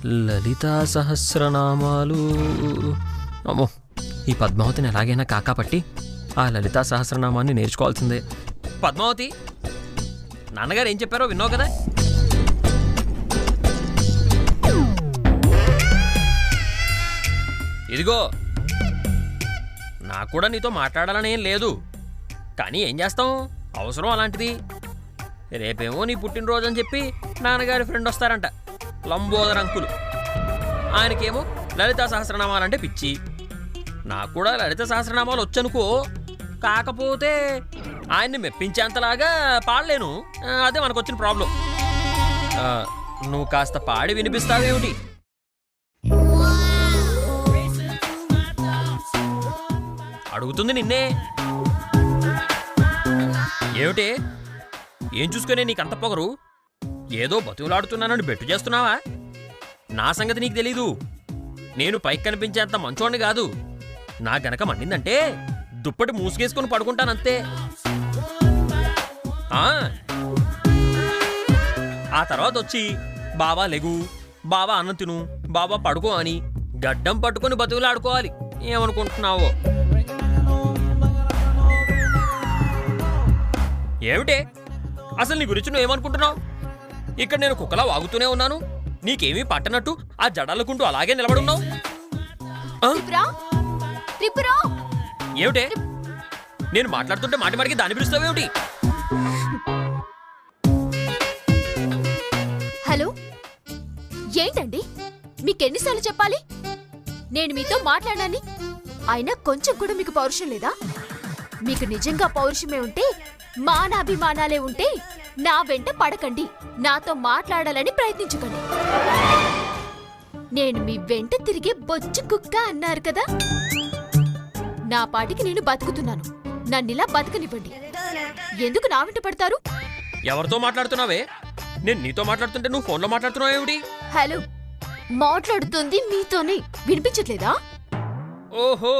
లలితా సహస్రనామాలు. అమ్మో, ఈ పద్మావతిని ఎలాగైనా కాకాపట్టి ఆ లలితా సహస్రనామాన్ని నేర్చుకోవాల్సిందే. పద్మావతి, నాన్నగారు ఏం చెప్పారో విన్నావు కదా? ఇదిగో, నాకు కూడా నీతో మాట్లాడాలని ఏం లేదు, కానీ ఏం చేస్తాం, అవసరం అలాంటిది. రేపేమో నీ పుట్టినరోజు అని చెప్పి నాన్నగారి ఫ్రెండ్ వస్తారంట, లంబోదర్ అంకులు. ఆయనకేమో లలితా సహస్రనామాలంటే పిచ్చి. నాకు కూడా లలిత సహస్రనామాలు వచ్చనుకో, కాకపోతే ఆయన్ని మెప్పించేంతలాగా పాడలేను. అదే మనకు వచ్చిన ప్రాబ్లం. నువ్వు కాస్త పాడి వినిపిస్తావేమిటి? అడుగుతుంది నిన్నే. ఏమిటి, ఏం చూసుకునే నీకంత పొగరు? ఏదో బతుకులాడుతున్నానని బెట్టు చేస్తున్నావా? నా సంగతి నీకు తెలీదు. నేను పైకి కనిపించేంత మంచోడిని కాదు. నా గనక మండిందంటే దుప్పటి మూసుకేసుకుని పడుకుంటానంతే. ఆ తర్వాత వచ్చి బాబా లెగు, బాబా అన్నం తిను, బాబా పడుకో అని గడ్డం పట్టుకుని బతుకులాడుకోవాలి. ఏమనుకుంటున్నావో? ఏమిటే, అసలు నీ గురించి నువ్వేమనుకుంటున్నావు? ఇక్కడ నేను కుక్కలా వాగుతూనే ఉన్నాను, నీకేమీ పట్టనట్టు ఆ జడాలకుంటూ అలాగే నిలబడున్నావు. ఏమిటే, నేను మాట్లాడుతుంటే మాటి మాటికి దాన్ని పిలుస్తావేమిటి? హలో, ఏంటండి, మీకెన్నిసార్లు చెప్పాలి నేను మీతో మాట్లాడాని? అయినా కొంచెం కూడా మీకు పౌరుషం లేదా? మీకు నిజంగా పౌరుషమే ఉంటే, మానాభిమానాలే ఉంటే నా వెంట పడకండి, నాతో మాట్లాడాలని ప్రయత్నించకండి. నేను మీ వెంట తిరిగే బొచ్చు కుక్క అన్నారు కదా, నా పాటికి నేను బతుకుతున్నాను, నన్నిలా బతకనివ్వండి. ఎందుకు నా వెంట పడతారు? ఎవరితో మాట్లాడుతున్నావే? నేను నీతో మాట్లాడుతుంటే నువ్వు ఫోన్లో మాట్లాడుతున్నావు ఏమిటి? హలో, మాట్లాడుతుంది మీతోనే, వినిపించట్లేదా? ఓహో,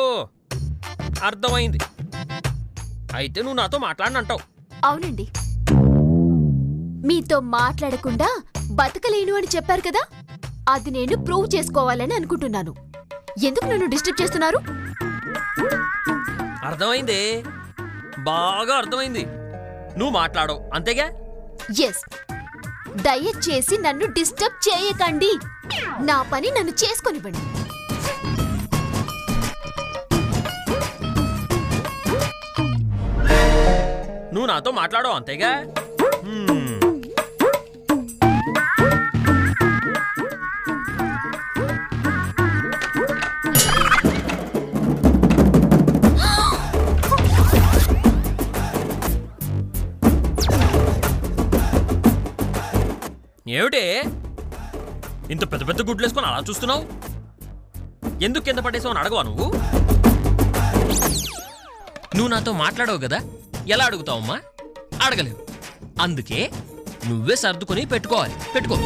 అర్థమైంది. అయితే నువ్వు నాతో మాట్లాడనంటావు. అవునండి, మీతో మాట్లాడకుండా బతకలేను అని చెప్పారు కదా, అది నేను ప్రూవ్ చేసుకోవాలని అనుకుంటున్నాను. ఎందుకు నన్ను డిస్టర్బ్ చేస్తున్నారు? అర్థమైంది, బాగా అర్థమైంది. నువ్వు మాట్లాడవు అంతేగా? ఎస్, దయచేసి నన్ను డిస్టర్బ్ చేయకండి. నా పని నన్ను చేసుకొనివ్వండి. నువ్వు నాతో మాట్లాడవు అంతేగా? ఏమిటే, ఇంత పెద్ద పెద్ద గుడ్లు వేసుకొని అలా చూస్తున్నావు? ఎందుకు కింద పడేసావు అని అడగవా నువ్వు? నువ్వు నాతో మాట్లాడవు కదా, ఎలా అడుగుతావమ్మా? అడగలేవు. అందుకే నువ్వే సర్దుకొని పెట్టుకోవాలి. పెట్టుకో.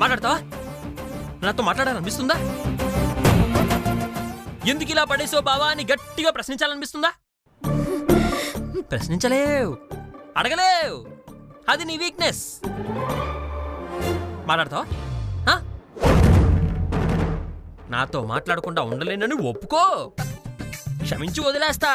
మాట్లాడతావా? నాతో మాట్లాడాలనిపిస్తుందా? ఎందుకు ఇలా పడేసో బావా అని గట్టిగా ప్రశ్నించాలనిపిస్తుందా? ప్రశ్నించలేవు, అడగలేవు. అది నీ వీక్నెస్. మాట్లాడతావా? నాతో మాట్లాడకుండా ఉండలేనని ఒప్పుకో, క్షమించి వదిలేస్తా.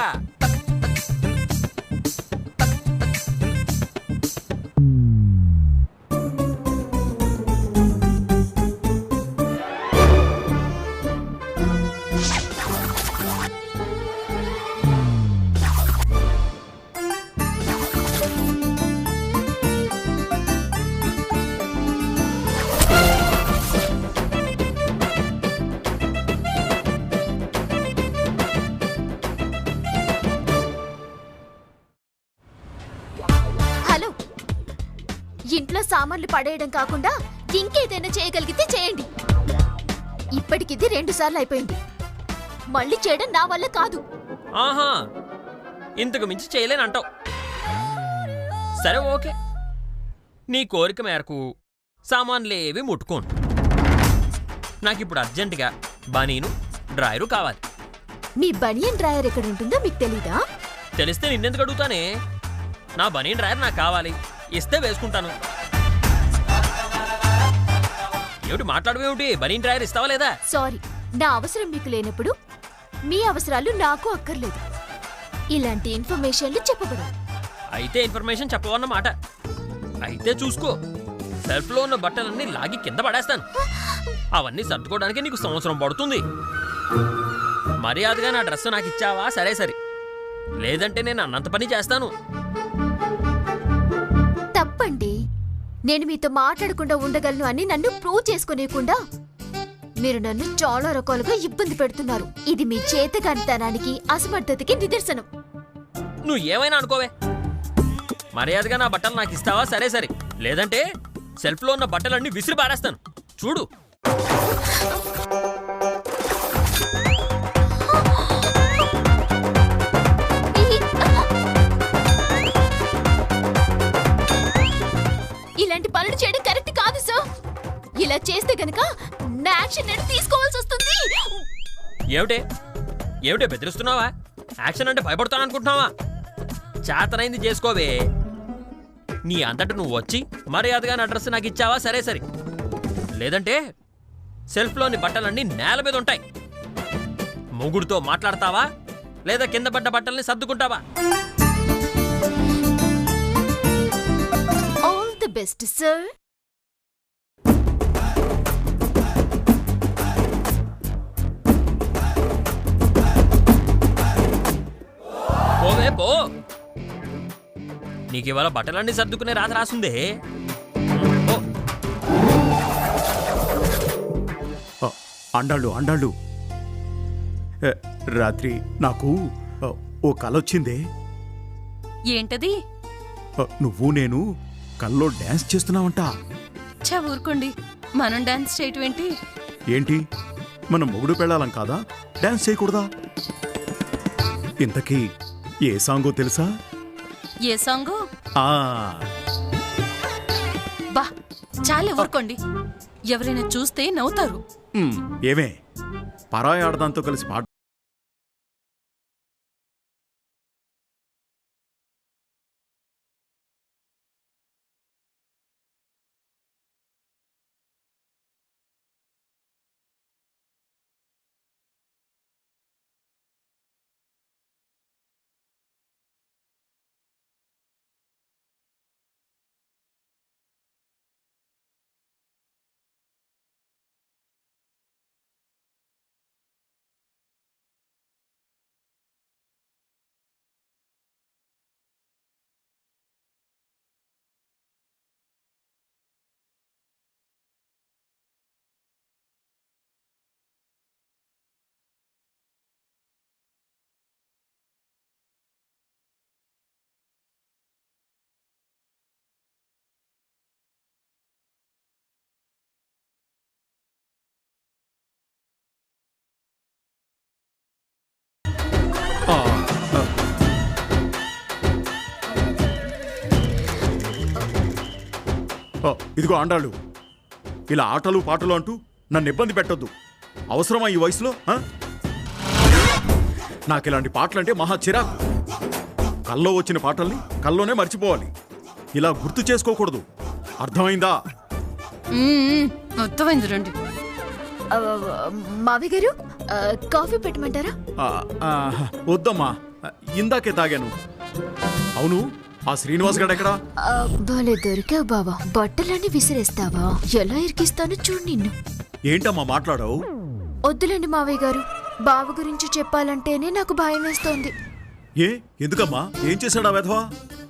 ఇంట్లో సామాన్లు పడేయడం కాకుండా ఇంకేదైనా చేయగలిగితే చేయండి. ఇప్పటికిది 2 సార్లు అయిపోయింది. మళ్ళీ చేయడం నా వల్ల కాదు. ఆహా, ఇంతకు మించి చేయలేనంటావు. సరే ఓకే, నీ కోరిక మేరకు సామాన్లేవి ముట్టుకోను. నాకిప్పుడు అర్జెంటుగా బనీను డ్రాయరు కావాలి. మీ బనియన్ డ్రాయర్ ఎక్కడ ఉంటుందో మీకు తెలీదా? తెలిస్తే నిన్నెందుకు అడుగుతానే? నా బనీన్ డ్రాయర్ నాకు కావాలి, ఇస్తే వేసుకుంటాను. ఏమిటి మాట్లాడవేమిటి? బనీన్ డ్రాయర్ ఇస్తావా లేదా? సారీ, నా అవసరం మీకు లేనప్పుడు మీ అవసరాలు నాకు అక్కర్లేదు. ఇలాంటి ఇన్ఫర్మేషన్లు చెప్పబడవు. అయితే ఇన్ఫర్మేషన్ చెప్పవన్నమాట. అయితే చూసుకో, సెల్ఫ్లో ఉన్న బట్టలన్నీ లాగి కింద పడేస్తాను. అవన్నీ సర్దుకోవడానికి నీకు సంవత్సరం పడుతుంది. మర్యాదగా నా డ్రెస్ నాకు ఇచ్చావా సరే సరే, లేదంటే నేను అన్నంత పని చేస్తాను. తప్పండి. నేను మీతో మాట్లాడకుండా ఉండగలను అని నన్ను ప్రూవ్ చేసుకోనియకుండా మీరు నన్ను చాలా రకాలుగా ఇబ్బంది పెడుతున్నారు. ఇది మీ చేతకానితనానికి, అసమర్థతకి నిదర్శనం. నువ్వు ఏమైనా అనుకోవే, మర్యాదగా నా బట్టలు నాకు ఇస్తావా సరే సరే, లేదంటే సెల్ఫ్లో ఉన్న బట్టలన్నీ విసిరి పారేస్తాను. చూడు. ఇలాంటి పనులు చేయడం కరెక్ట్ కాదు సార్. ఇలా చేస్తే గనక నా యాక్షన్ నేను తీసుకోవాల్సి వస్తుంది. ఏమిటే ఏమిటే బెదిరిస్తున్నావా? యాక్షన్ అంటే భయపడతాను అనుకుంటున్నావా? చేతనైంది చేసుకోవే. నీ అంతట నువ్వు వచ్చి మర్యాదగా నా డ్రెస్ నాకు ఇచ్చావా సరే సరే, లేదంటే సెల్ఫ్లోని బట్టలన్నీ నేల మీద ఉంటాయి. మొగుడుతో మాట్లాడతావా లేదా కింద పడ్డ బట్టల్ని సర్దుకుంటావా? All the best sir. పోవే పో, నీకు ఇవాళ బట్టలన్నీ సర్దుకునే రాత రాసుందే. అండాళ్ళు అండాళ్ళు, రాత్రి నాకు ఓ కల వచ్చిందే. ఏంటది? నువ్వు నేను కల్లో డాన్స్ చేస్తున్నావంట. చా ఊరుకోండి, మనం డాన్స్ చేయటం ఏంటి? ఏంటి, మనం మొగుడు పెళ్ళాలం కాదా? డాన్స్ చేయకూడదా? ఇంతకీ ఏ సాంగో తెలుసా? ఏ సాంగు? ఆ బా చాలా ఊరుకోండి, ఎవరైనా చూస్తే నవ్వుతారు. ఏమే, పరాయి ఆడదాంతో కలిసి పాడు. ఇదిగో ఆండాళ్ళు, ఇలా ఆటలు పాటలు అంటూ నన్ను ఇబ్బంది పెట్టొద్దు. అవసరమా ఈ వయసులో? నాకు ఇలాంటి పాటలంటే మహా చిరాకు. కల్లో వచ్చిన పాటల్ని కల్లోనే మర్చిపోవాలి. ఇలా గుర్తు చేసుకోకూడదు, అర్థమైందా? అర్థమైంది రండి. ఆ, మావి గారు కాఫీ పెట్టమంటారా? ఆ, ఆ, వద్దమ్మా, ఇందాకే తాగాను. అవును, ఆ శ్రీనివాస్ గడు ఎక్కడా? భలే దొరికావు బావా, బట్టలన్నీ విసిరేస్తావా? ఎలా ఇరికిస్తాను చూడు నిన్ను. ఏంటమ్మా మాట్లాడావు? వద్దులేండి మావయ్య గారు, బావ గురించి చెప్పాలంటేనే నాకు భయం వేస్తోంది. ఏ ఎందుకమ్మా, ఏం చేశాడా వెధవా?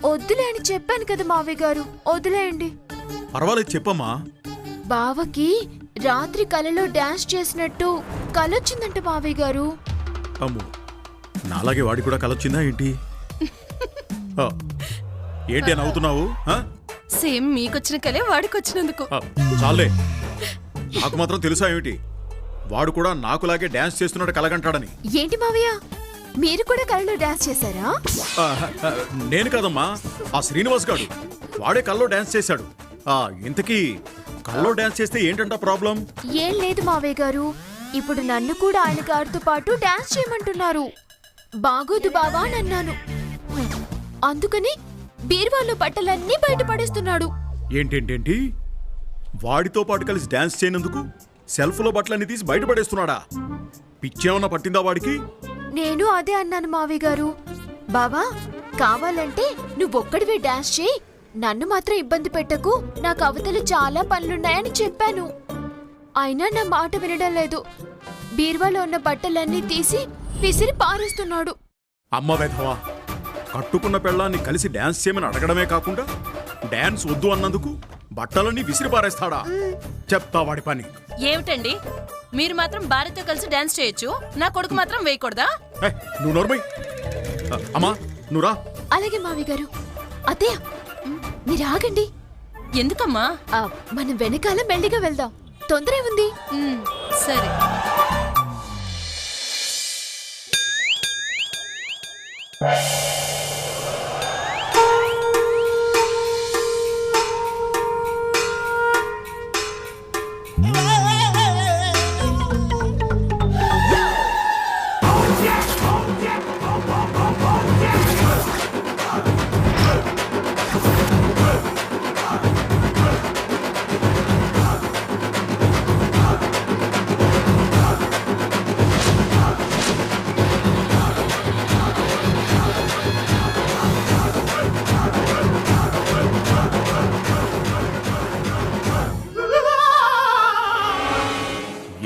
వద్దులే అని చెప్పాను కదా మావయ్య గారు, వదిలేయండి. పర్వాలేదు చెప్పమ్మా. బావకి రాత్రి కలలో డాన్స్ చేసినట్టు కలొచ్చిందంట మావయ్య గారు. అమ్ము, నాలాగే వాడి కూడా కలొచ్చిందా ఏంటి? ఆ, ఏంటి అని అవుతున్నావు? సేమ్ మీకొచ్చిన కలే వాడికొచ్చినందుకు. చాలే, నాకు మాత్రం తెలుసా ఏమిటి, వాడు కూడా నాకులాగే డాన్స్ చేస్తున్నాడు కలగంటాడని. ఏంటి మావయ్య, మీరు కూడా కలలో డాన్స్ చేశారా? నేను కాదమ్మా, ఆ శ్రీనివాస్ గాడు, వాడే కల్లో డాన్స్ చేశాడు. ఇంతకీ కల్లో డాన్స్ చేస్తే ఏంటంట ప్రాబ్లం? ఏం లేదు మావయ్య గారు, ఇప్పుడు నన్ను కూడా ఆయన గారితో పాటు డాన్స్ చేయమంటున్నారు. బాగోదు బావా అని అన్నాను, అందుకని బీరువాలో బట్టలన్నీ బయటపడేస్తున్నాడు. ఏంటేంటేంటి, వాడితో పాటు కలిసి డాన్స్ చేయనందుకు సెల్ఫ్లో బట్టలన్నీ తీసి బయటపడేస్తున్నాడా? పిచ్చేమన్నా పట్టిందా వాడికి? నేను అదే అన్నాను మావయ్య గారు. బావా, కావాలంటే నువ్వొక్కడివే డాన్స్ చేయి, నన్ను మాత్రం ఇబ్బంది పెట్టకు, నాకు అవతల చాలా పనులున్నాయని చెప్పాను. అయినా నా మాట వినడం లేదు, బీరువాలో ఉన్న బట్టలన్నీ తీసి విసిరి పారేస్తున్నాడు. అమ్మ వెధవా, కట్టుకున్న పెళ్ళాన్ని కలిసి డాన్స్ చేయమని అడగడమే కాకుండా డాన్స్ వద్దు అన్నందుకు బట్టలన్నీ విసిరి పారేస్తాడా? చెప్తా వాడి పని. ఏమిటండి, మీరు మాత్రం భార్యతో కలిసి డాన్స్ చేయొచ్చు, నా కొడుకు మాత్రం వేయకూడదా? నువ్వు నోర్మై. అమ్మా నువ్వు రా. అలాగే మావయ్య గారు. అత్తయ్య, మీరు ఆగండి. ఎందుకమ్మా? మనం వెనకాల మెల్లిగా వెళ్దాం, తొందర ఉంది. సరే.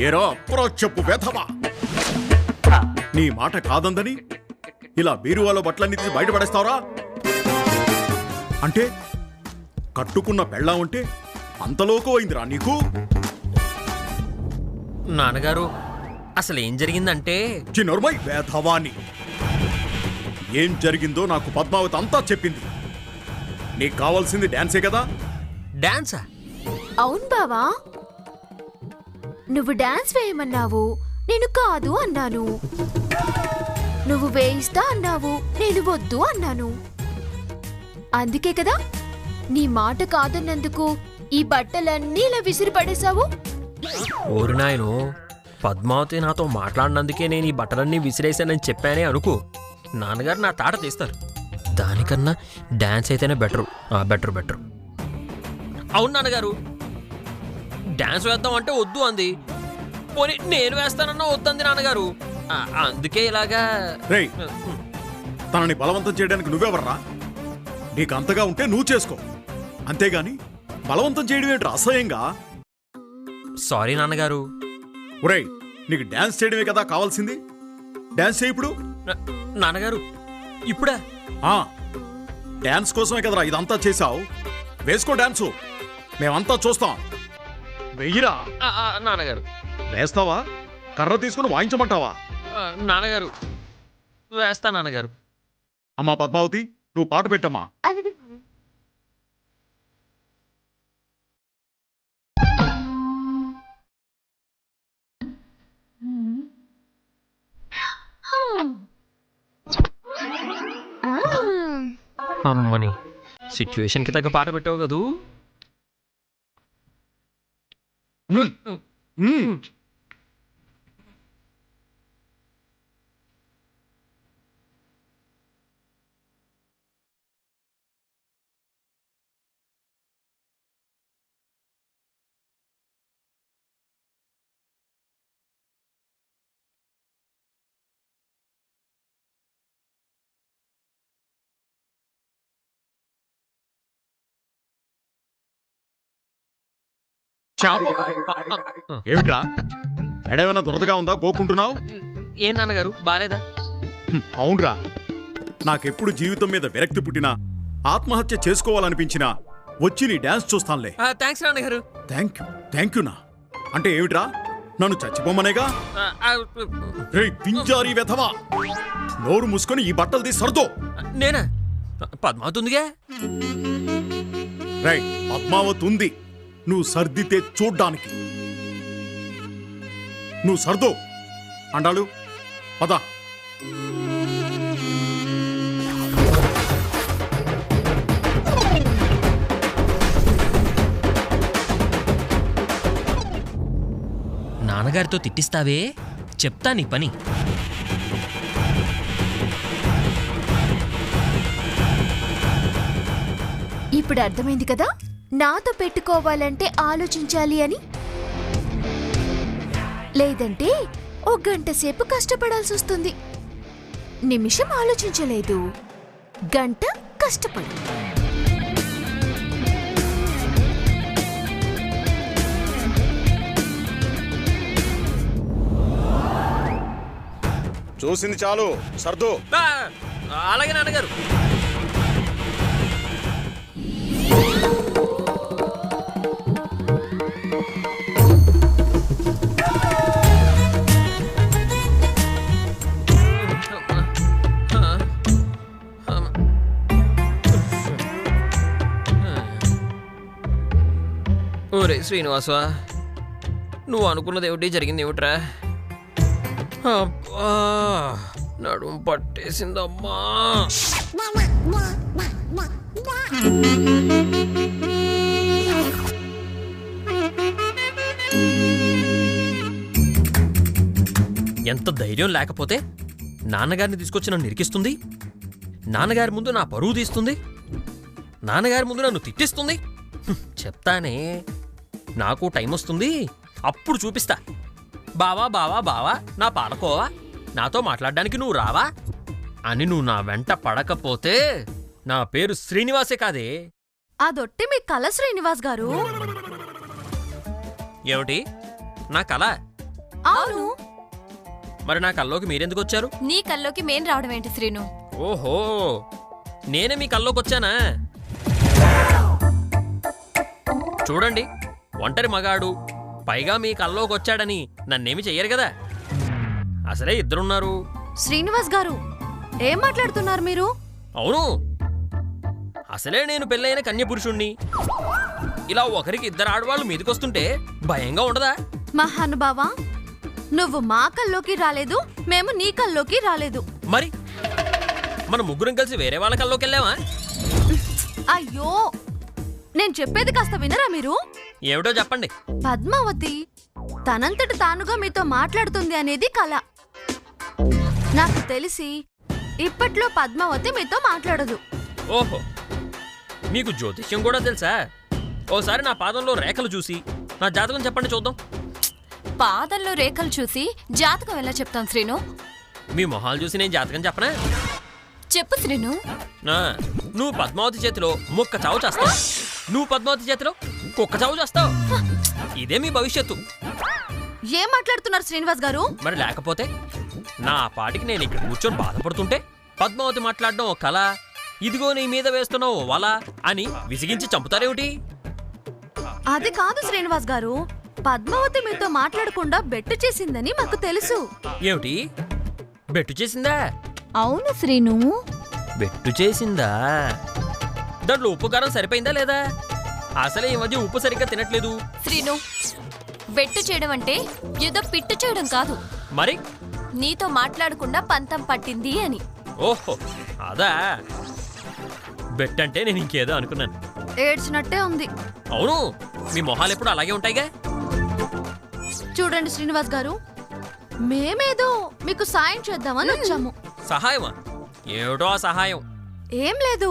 ఏరా అప్రోచప్పు వెధవా, నీ మాట కాదందని ఇలా బీరువాలో బట్టలన్నీ తీసి బయటపడేస్తావరా? అంటే కట్టుకున్న పెళ్ళాం అంటే అంతలోకో అయిందిరా నీకు? నాన్నగారు, అసలు ఏం జరిగిందంటే చిన్నోర్మై వేధవాని. ఏం జరిగిందో నాకు పద్మావతి అంతా చెప్పింది. నీకు కావాల్సింది డాన్సే కదా? డాన్సా? అవును బావా, నువ్వు డాన్స్ వేయమన్నావు, నేను కాదు అన్నాను. నువ్వు వేయిస్తా అన్నావు, నేను వద్దు అన్నాను. అందుకే కదా నీ మాట కాదన్నందుకు ఈ బట్టలన్నీ ఇలా విసిరి పడేశావు. ఓరి నాయను, పద్మావతి నాతో మాట్లాడినందుకే నేను ఈ బట్టలన్నీ విసిరేశానని చెప్పానే అనుకో, నాన్నగారు నా తాట తీస్తారు. దానికన్నా డాన్స్ అయితేనే బెటరు. బెటర్. అవును నాన్నగారు, డాన్స్ వేద్దాం అంటే వద్దు అంది, పోనీ నేను వేస్తానన్నా వద్దంది నాన్నగారు. అందుకే ఇలాగా. రేయ్, తనని బలవంతం చేయడానికి నువ్వెవర్రా? నీకు అంతగా ఉంటే నువ్వు చేసుకో, అంతేగాని బలవంతం చేయడం ఏంటి అసహ్యంగా? సారీ నాన్నగారు. ఒరేయ్, నీకు డాన్స్ చేయడమే కదా కావాల్సింది, డాన్స్ చేయి ఇప్పుడు. నాన్నగారు ఇప్పుడా? డాన్స్ కోసమే కదరా ఇదంతా చేశావు, వేసుకో డాన్సు, మేమంతా చూస్తాం. వెయ్యిరా. నాన్నగారు. వేస్తావా? కర్ర తీసుకుని వాయించమంటావా? నాన్నగారు వేస్తా నాన్నగారు. అమ్మా పద్మావతి, నువ్వు పాట పెట్టమ్మా. అమ్మని సిచ్యువేషన్కి తగ్గ పాట పెట్టావు కదూ. ఏమిట్రా ఎడేమైనా దురదగా ఉందా గోకుంటున్నావు? ఏం నాన్నగారు బాలేదా? అవునరా, నాకెప్పుడు జీవితం మీద విరక్తి పుట్టినా ఆత్మహత్య చేసుకోవాలనిపించినా వచ్చి నీ డాన్స్ చూస్తానులే. థ్యాంక్స్ నాన్నగారు. థ్యాంక్ యూ నా అంటే ఏమిట్రా, నన్ను చచ్చిపోమనేగా? రేయ్ పింజారీ వెధవా, నోరు మూసుకొని ఈ బట్టలు తీసి సర్దో. నేనా? పద్మావతుందిగా. రేయ్ పద్మావతి ఉంది, నువ్వు సర్దితే చూడ్డానికి. నువ్వు సర్దో అండాలు పద. నాన్నగారితో తిట్టిస్తావే, చెప్తా నీ పని. ఇప్పుడు అర్థమైంది కదా నాతో పెట్టుకోవాలంటే ఆలోచించాలి అని. లేదంటే ఓ గంట సేపు కష్టపడాల్సి వస్తుంది. నిమిషం ఆలోచించలేదు, గంట కష్టపడు. చూసింది చాలు, సర్దో. అలాగే నాన్నగారు. ఓరే శ్రీనివాసా, నువ్వు అనుకున్నది ఏమిటి, జరిగింది ఏమిట్రా? అబ్బా, నడుం పట్టేసిందమ్మా. ఎంత ధైర్యం లేకపోతే నాన్నగారిని తీసుకొచ్చి నన్ను ఇరికిస్తుంది, నాన్నగారి ముందు నా పరువు తీస్తుంది, నాన్నగారి ముందు నన్ను తిట్టిస్తుంది. చెప్తానే, నాకు టైం వస్తుంది, అప్పుడు చూపిస్తా. బావా బావా బావా, నా పాలకోవా, నాతో మాట్లాడడానికి నువ్వు రావా అని నువ్వు నా వెంట పడకపోతే నా పేరు శ్రీనివాసే కాదే. అదొట్టి మీ కళ శ్రీనివాస్ గారు. ఏమిటి నా కళ? అవును. మరి నా కల్లోకి మీరెందుకు వచ్చారు? నీ కల్లోకి మేం రావడం ఏంటి శ్రీను? ఓహో, నేనే మీ కల్లోకి వచ్చానా? చూడండి, ఒంటరి మగాడు, పైగా మీ కల్లోకి వచ్చాడని నన్నేమి చెయ్యరు కదా. అసలే ఇద్దరున్నారు. శ్రీనివాస్ గారు, ఏం మాట్లాడుతున్నారు మీరు? అవును, అసలే నేను పెళ్ళైన కన్యపురుషుణ్ణి. ఇలా ఒకరికి ఇద్దరు ఆడవాళ్ళు మీదకొస్తుంటే భయంగా ఉండదా? మహానుభావా, నువ్వు మా కల్లోకి రాలేదు, మేము నీ కల్లోకి రాలేదు. మరి మన ముగ్గురం కలిసి వేరే వాళ్ళ కల్లోకి వెళ్ళావా? అయ్యో, నేను చెప్పేది కాస్త వినరా మీరు? ఏమిటో చెప్పండి. పద్మావతి తనంతట తానుగా మీతో మాట్లాడుతుంది అనేది కళ. నాకు తెలిసి ఇప్పట్లో పద్మావతి మీతో మాట్లాడదు. ఓహో, మీకు జ్యోతిష్యం కూడా తెలుసా? ఓసారి నా పాదంలో రేఖలు చూసి నా జాతకం చెప్పండి చూద్దాం. పాదంలో రేఖలు చూసి జాతకం ఎలా చెప్తాం శ్రీను? మీ మొహాలు చూసి నేను జాతకం చెప్పనా? చెప్పు శ్రీను. నువ్వు పద్మావతి చేతిలో ముక్క చావు చేస్తావు, నువ్వు పద్మావతి చేతిలో కుక్క చావు చేస్తావు. ఇదే మీ భవిష్యత్తు. ఏం మాట్లాడుతున్నారు శ్రీనివాస్ గారు? మరి లేకపోతే నా పాటికి నేను ఇక్కడ కూర్చొని బాధపడుతుంటే పద్మావతి మాట్లాడడం ఓ కళ, ఇదిగో నీ మీద వేస్తున్నావు వల అని విసిగించి చంపుతారేమిటి? అది కాదు శ్రీనివాస్ గారు, పద్మావతి మీతో మాట్లాడకుండా బెట్టు చేసిందని మాకు తెలుసు. ఏమిటి, బెట్టు చేసిందా? అవును శ్రీను. బెట్టు చేసిందా? దాంట్లో ఉప్పు కారం సరిపోయిందా లేదా? అసలే ఈ మధ్య ఉప్పు సరిగ్గా తినట్లేదు. శ్రీను, బెట్టు చేయడం అంటే ఏదో పిట్టు చేయడం కాదు. మరి నీతో మాట్లాడకుండా పంతం పట్టింది అని. ఓహో, అదా? బెట్టంటే నేను ఇంకేదో అనుకున్నాను. ఏడ్చినట్టే ఉంది. అవును, మీ మొహాలు ఎప్పుడు అలాగే ఉంటాయిగా. చూడండి శ్రీనివాస్ గారు, మేమేదో మీకు సాయం చేద్దామని వచ్చాము. సహాయమా? ఏమిటో ఆ సహాయం? ఏం లేదు,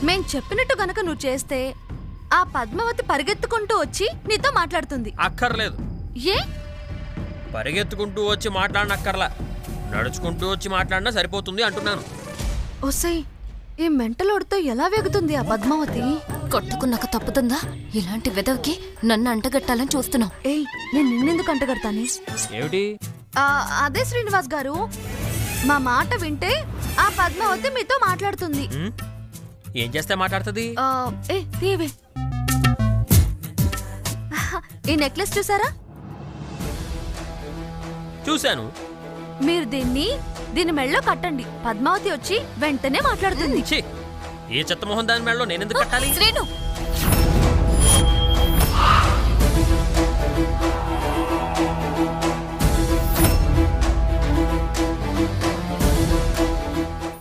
మేం చెప్పినట్టు గనక నువ్వు చేస్తే ఆ పద్మావతి పరిగెత్తుకుంటూ వచ్చి నీతో మాట్లాడుతుంది. అక్కర్లేదు. ఏ? పరిగెత్తుకుంటూ వచ్చి మాట్లాడనక్కర్లా, నడుచుకుంటూ వచ్చి మాట్లాడినా సరిపోతుంది అంటున్నాను. ఒసై, ఈ మెంటలోడితో ఎలా వేగుతుంది ఆ పద్మావతి? కట్టుకున్నాక తప్పుతుందా? ఇలాంటి వెదవికి నన్ను అంటగట్టాలని చూస్తున్నావు. ఏయ్, నేను నిన్నెందుకు అంటగడతానే? ఏమిటి? అదే శ్రీనివాస్ గారు, మా మాట వింటే ఆ పద్మావతి మీతో మాట్లాడుతుంది. ఉమ్, ఏం చేస్తే మాట్లాడుతుంది? ఏ తీవే, ఈ నెక్లెస్ చూసారా? చూశాను. మీరు దీని మెళ్ళో కట్టండి. పద్మావతి వచ్చి వెంటనే మాట్లాడుతుంది. ఛీ, ఏ చెత్తమోహన్ దాని మేడలో నేనెందుకు కట్టాలి? శ్రీను